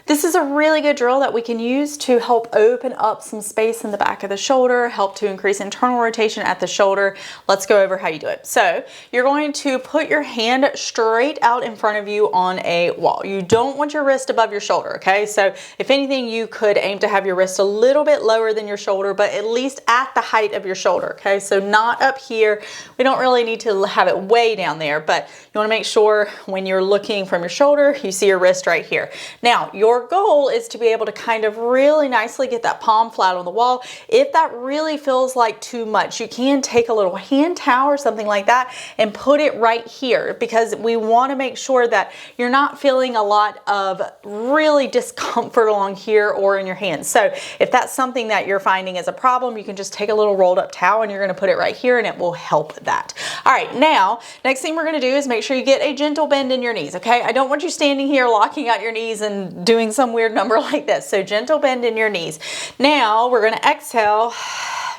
This is a really good drill that we can use to help open up some space in the back of the shoulder, help to increase internal rotation at the shoulder. Let's go over how you do it. So you're going to put your hand straight out in front of you on a wall. You don't want your wrist above your shoulder, okay? So if anything, you could aim to have your wrist a little bit lower than your shoulder, but at least at the height of your shoulder, okay? So not up here. We don't really need to have it way down there, but you wanna make sure when you're looking from your shoulder, you see your wrist right here. Now, your goal is to be able to kind of really nicely get that palm flat on the wall. If that really feels like too much, you can take a little hand towel or something like that and put it right here, because we want to make sure that you're not feeling a lot of really discomfort along here or in your hands. So if that's something that you're finding is a problem, you can just take a little rolled up towel and you're going to put it right here and it will help that. All right, now, next thing we're going to do is make sure you get a gentle bend in your knees, okay? I don't want you standing here locking out your knees and doing some weird number like this. So gentle bend in your knees. Now we're going to exhale.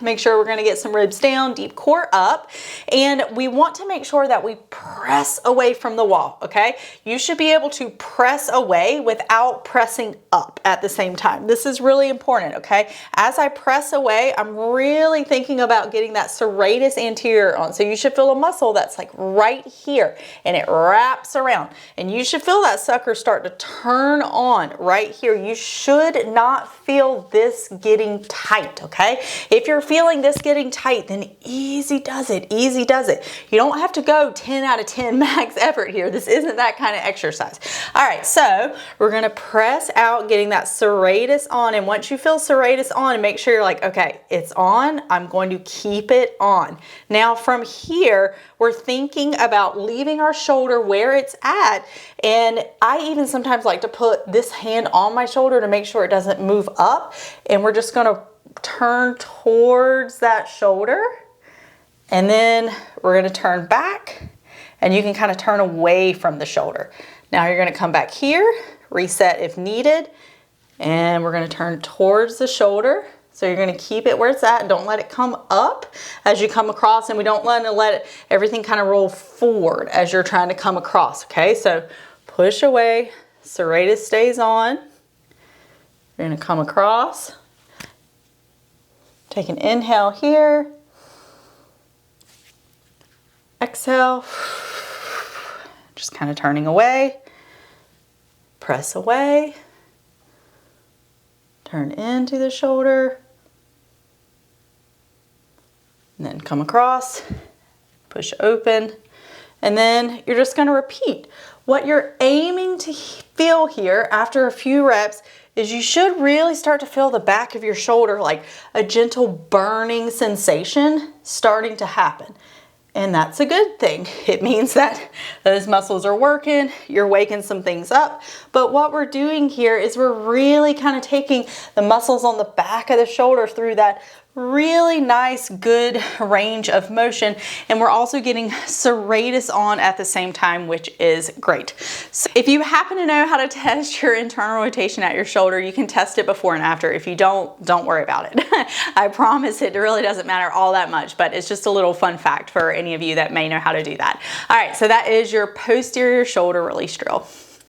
Make sure we're going to get some ribs down, deep core up, and we want to make sure that we press away from the wall, okay? You should be able to press away without pressing up at the same time. This is really important, okay? As I press away, I'm really thinking about getting that serratus anterior on. So you should feel a muscle that's like right here, and it wraps around, and you should feel that sucker start to turn on right here. You should not feel this getting tight, okay? If you're feeling this getting tight, then easy does it, easy does it. You don't have to go 10 out of 10 max effort here. This isn't that kind of exercise. All right, so we're gonna press out, getting that serratus on, and once you feel serratus on, make sure you're like, okay, it's on, I'm going to keep it on. Now from here, we're thinking about leaving our shoulder where it's at, and I even sometimes like to put this hand on my shoulder to make sure it doesn't move up, and we're just gonna turn towards that shoulder, and then we're going to turn back, and you can kind of turn away from the shoulder. Now you're going to come back here, reset if needed, and we're going to turn towards the shoulder. So you're going to keep it where it's at. Don't let it come up as you come across, and we don't want to let everything kind of roll forward as you're trying to come across, okay? So push away, serratus stays on. You're going to come across. Take an inhale here, exhale, just kind of turning away, press away, turn into the shoulder, and then come across, push open, and then you're just going to repeat. What you're aiming to feel here after a few reps is you should really start to feel the back of your shoulder, like a gentle burning sensation starting to happen. And that's a good thing. It means that those muscles are working, you're waking some things up. But what we're doing here is we're really kind of taking the muscles on the back of the shoulder through that really nice, good range of motion. And we're also getting serratus on at the same time, which is great. So if you happen to know how to test your internal rotation at your shoulder, you can test it before and after. If you don't worry about it. I promise it really doesn't matter all that much, but it's just a little fun fact for any of you that may know how to do that. All right, so that is your posterior shoulder release drill.